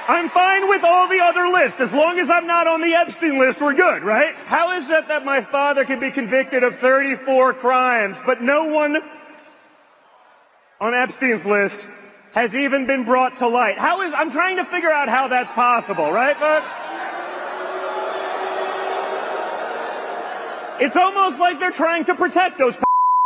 I'm fine with all the other lists. As long as I'm not on the Epstein list, we're good, right? How is it that my father can be convicted of 34 crimes, but no one on Epstein's list has even been brought to light? I'm trying to figure out how that's possible, right, folks? It's almost like they're trying to protect those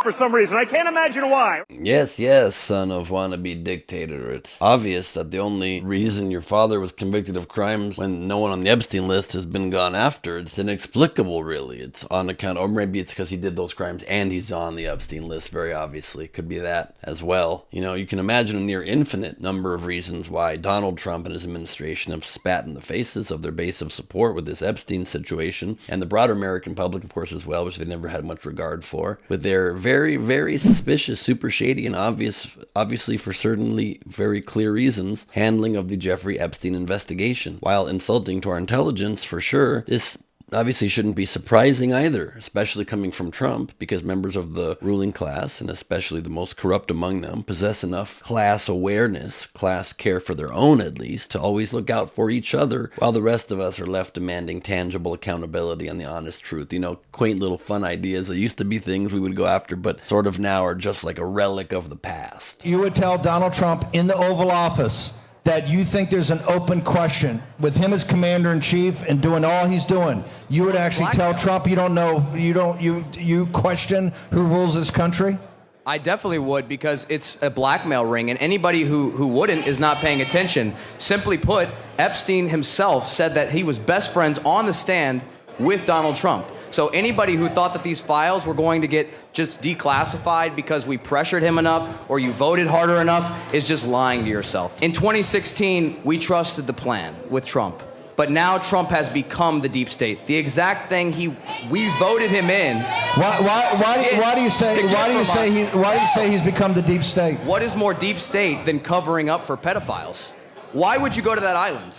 for some reason. I can't imagine why. Yes, yes, son of wannabe dictator. It's obvious that the only reason your father was convicted of crimes when no one on the Epstein list has been gone after, it's inexplicable, really. It's on account, or maybe it's because he did those crimes and he's on the Epstein list, very obviously. Could be that as well. You know, you can imagine a near infinite number of reasons why Donald Trump and his administration have spat in the faces of their base of support with this Epstein situation, and the broader American public, of course, as well, which they never had much regard for, with their very, very suspicious, super shady, and obviously for certainly very clear reasons, handling of the Jeffrey Epstein investigation. While insulting to our intelligence, for sure, this obviously shouldn't be surprising either, especially coming from Trump, because members of the ruling class, and especially the most corrupt among them, possess enough class awareness, class care for their own at least, to always look out for each other, while the rest of us are left demanding tangible accountability and the honest truth. You know, quaint little fun ideas that used to be things we would go after, but sort of now are just like a relic of the past. You would tell Donald Trump in the Oval Office that you think there's an open question with him as commander-in-chief and doing all he's doing. You would actually tell Trump you don't know, you question who rules this country? I definitely would, because it's a blackmail ring, and anybody who wouldn't is not paying attention. Simply put, Epstein himself said that he was best friends on the stand with Donald Trump. So anybody who thought that these files were going to get just declassified because we pressured him enough or you voted harder enough is just lying to yourself. In 2016, we trusted the plan with Trump. But now Trump has become the deep state. The exact thing we voted him in. Why do you say he's become the deep state? What is more deep state than covering up for pedophiles? Why would you go to that island?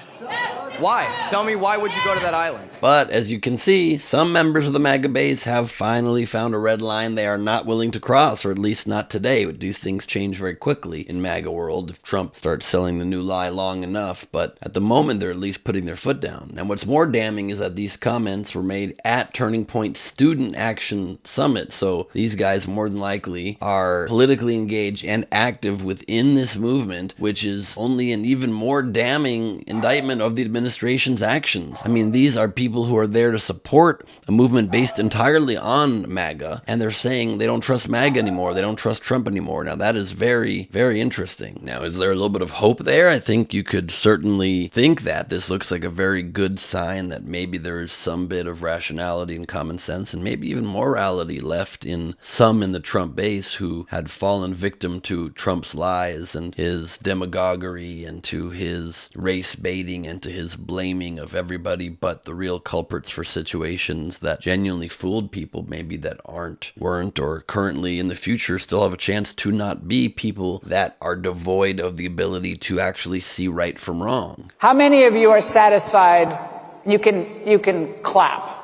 Why? Tell me, why would you go to that island? But as you can see, some members of the MAGA base have finally found a red line they are not willing to cross, or at least not today. These things change very quickly in MAGA world if Trump starts selling the new lie long enough. But at the moment, they're at least putting their foot down. And what's more damning is that these comments were made at Turning Point Student Action Summit. So these guys more than likely are politically engaged and active within this movement, which is only an even more damning indictment of the administration's actions. I mean, these are people who are there to support a movement based entirely on MAGA, and they're saying they don't trust MAGA anymore, they don't trust Trump anymore. Now, that is very, very interesting. Now, is there a little bit of hope there? I think you could certainly think that. This looks like a very good sign that maybe there is some bit of rationality and common sense, and maybe even morality left in some in the Trump base who had fallen victim to Trump's lies and his demagoguery and to his race baiting and to his blaming of everybody but the real culprits for situations that genuinely fooled people, maybe that weren't, or currently in the future still have a chance to not be people that are devoid of the ability to actually see right from wrong. How many of you are satisfied? You can clap.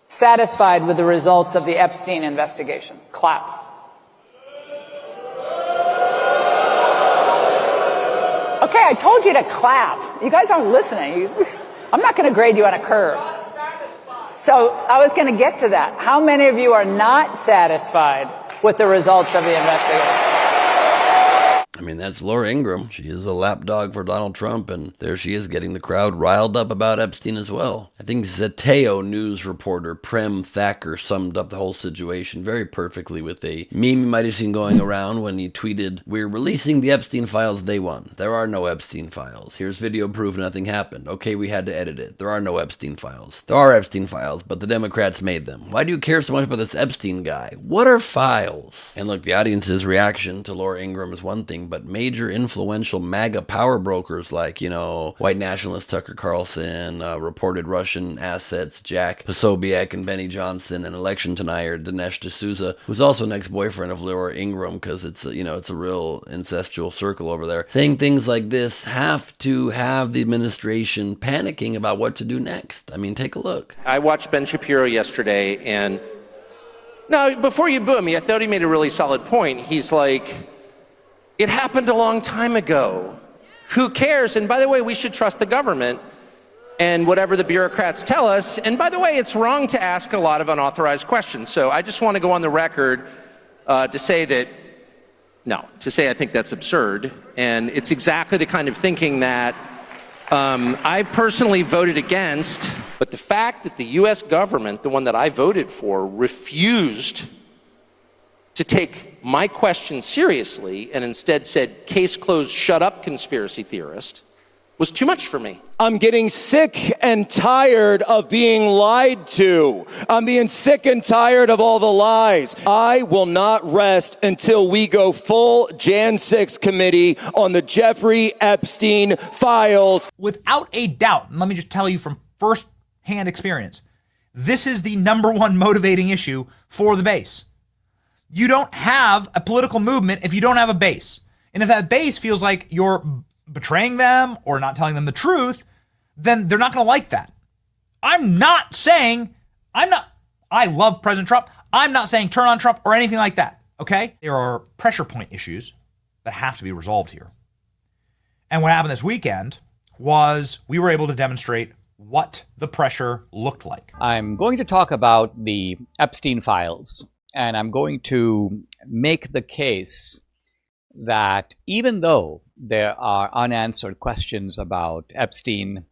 Satisfied with the results of the Epstein investigation? Clap. Okay, I told you to clap. You guys aren't listening. I'm not going to grade you on a curve. So I was going to get to that. How many of you are not satisfied with the results of the investigation? I mean, that's Laura Ingraham. She is a lapdog for Donald Trump, and there she is getting the crowd riled up about Epstein as well. I think Zeteo news reporter Prem Thacker summed up the whole situation very perfectly with a meme you might have seen going around when he tweeted, "We're releasing the Epstein files day one. There are no Epstein files. Here's video proof nothing happened. Okay, we had to edit it. There are no Epstein files. There are Epstein files, but the Democrats made them. Why do you care so much about this Epstein guy? What are files?" And look, the audience's reaction to Laura Ingraham is one thing, but major influential MAGA power brokers like, white nationalist Tucker Carlson, reported Russian assets Jack Posobiec and Benny Johnson, and election denier Dinesh D'Souza, who's also an ex-boyfriend of Laura Ingraham because it's a real incestual circle over there, saying things like this have to have the administration panicking about what to do next. I mean, take a look. I watched Ben Shapiro yesterday, and no, before you boo me, I thought he made a really solid point. He's like, it happened a long time ago. Who cares? And by the way, we should trust the government and whatever the bureaucrats tell us. And by the way, it's wrong to ask a lot of unauthorized questions. So I just want to go on the record to say I think that's absurd. And it's exactly the kind of thinking that I personally voted against. But the fact that the U.S. government, the one that I voted for, refused to take my question seriously and instead said, case closed, shut up, conspiracy theorist, was too much for me. I'm getting sick and tired of being lied to. I'm being sick and tired of all the lies. I will not rest until we go full Jan 6 committee on the Jeffrey Epstein files. Without a doubt, and let me just tell you from first-hand experience, this is the number one motivating issue for the base. You don't have a political movement if you don't have a base. And if that base feels like you're betraying them or not telling them the truth, then they're not going to like that. I love President Trump. I'm not saying turn on Trump or anything like that, okay? There are pressure point issues that have to be resolved here. And what happened this weekend was we were able to demonstrate what the pressure looked like. I'm going to talk about the Epstein files, and I'm going to make the case that even though there are unanswered questions about Epstein,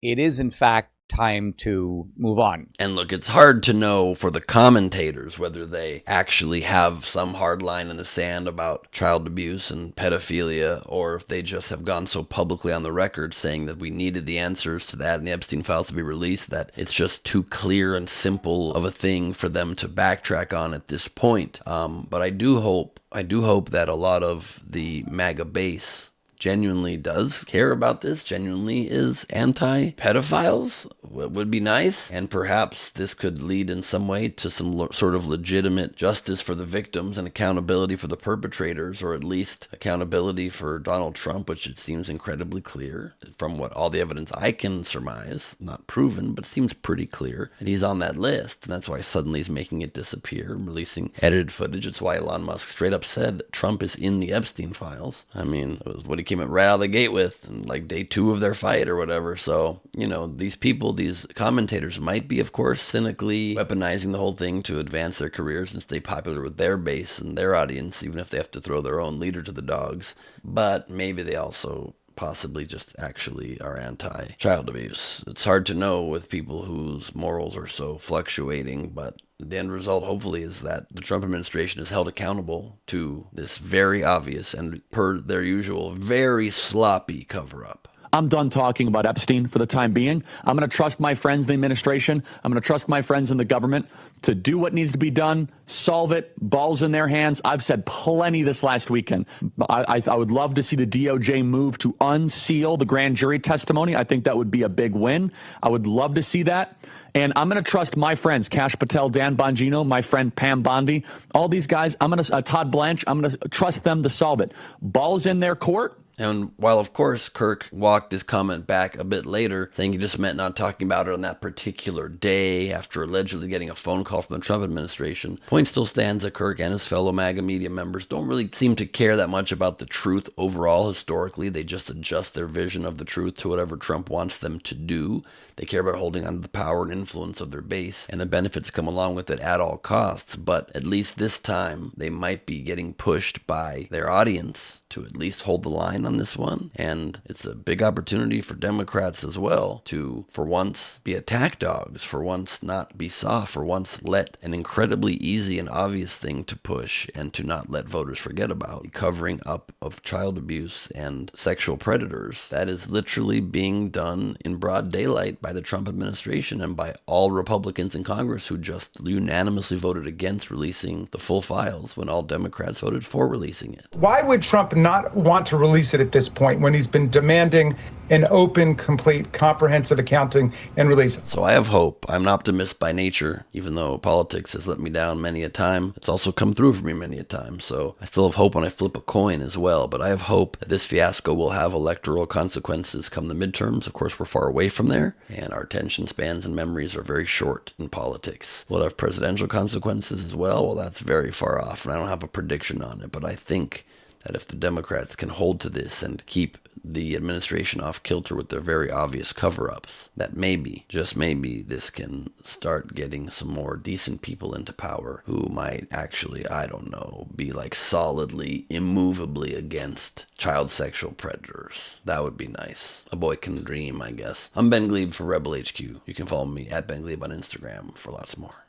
it is in fact time to move on. And look, it's hard to know for the commentators whether they actually have some hard line in the sand about child abuse and pedophilia, or if they just have gone so publicly on the record saying that we needed the answers to that and the Epstein files to be released that it's just too clear and simple of a thing for them to backtrack on at this point. But I do hope that a lot of the MAGA base genuinely does care about this, genuinely is anti-pedophiles, would be nice. And perhaps this could lead in some way to some sort of legitimate justice for the victims and accountability for the perpetrators, or at least accountability for Donald Trump, which it seems incredibly clear from what all the evidence I can surmise, not proven, but it seems pretty clear that he's on that list. And that's why suddenly he's making it disappear and releasing edited footage. It's why Elon Musk straight up said Trump is in the Epstein files. I mean, it was what he came right out of the gate with in like day 2 of their fight or whatever. So, these people, these commentators might be, of course, cynically weaponizing the whole thing to advance their careers and stay popular with their base and their audience, even if they have to throw their own leader to the dogs. But maybe they also possibly just actually are anti-child abuse. It's hard to know with people whose morals are so fluctuating, but the end result, hopefully, is that the Trump administration is held accountable to this very obvious and, per their usual, very sloppy cover-up. I'm done talking about Epstein for the time being. I'm going to trust my friends in the administration. I'm going to trust my friends in the government to do what needs to be done, solve it, balls in their hands. I've said plenty this last weekend. I would love to see the DOJ move to unseal the grand jury testimony. I think that would be a big win. I would love to see that. And I'm going to trust my friends, Kash Patel, Dan Bongino, my friend Pam Bondi, all these guys. Todd Blanche, I'm going to trust them to solve it. Balls in their court. And while, of course, Kirk walked his comment back a bit later, saying he just meant not talking about it on that particular day after allegedly getting a phone call from the Trump administration, point still stands that Kirk and his fellow MAGA media members don't really seem to care that much about the truth overall historically. They just adjust their vision of the truth to whatever Trump wants them to do. They care about holding on to the power and influence of their base and the benefits that come along with it at all costs. But at least this time, they might be getting pushed by their audience to at least hold the line on this one. And it's a big opportunity for Democrats as well to, for once, be attack dogs, for once not be soft, for once let an incredibly easy and obvious thing to push and to not let voters forget about, the covering up of child abuse and sexual predators. That is literally being done in broad daylight by the Trump administration and by all Republicans in Congress who just unanimously voted against releasing the full files when all Democrats voted for releasing it. Why would Trump not want to release it at this point when he's been demanding an open, complete, comprehensive accounting and release? So I have hope. I'm an optimist by nature, even though politics has let me down many a time. It's also come through for me many a time. So I still have hope when I flip a coin as well. But I have hope that this fiasco will have electoral consequences come the midterms. Of course, we're far away from there, and our attention spans and memories are very short in politics. Will it have presidential consequences as well? Well, that's very far off, and I don't have a prediction on it. But I think that if the Democrats can hold to this and keep the administration off kilter with their very obvious cover-ups, that maybe, just maybe, this can start getting some more decent people into power who might actually, I don't know, be like solidly, immovably against child sexual predators. That would be nice. A boy can dream, I guess. I'm Ben Gleib for Rebel HQ. You can follow me at Ben Gleib on Instagram for lots more.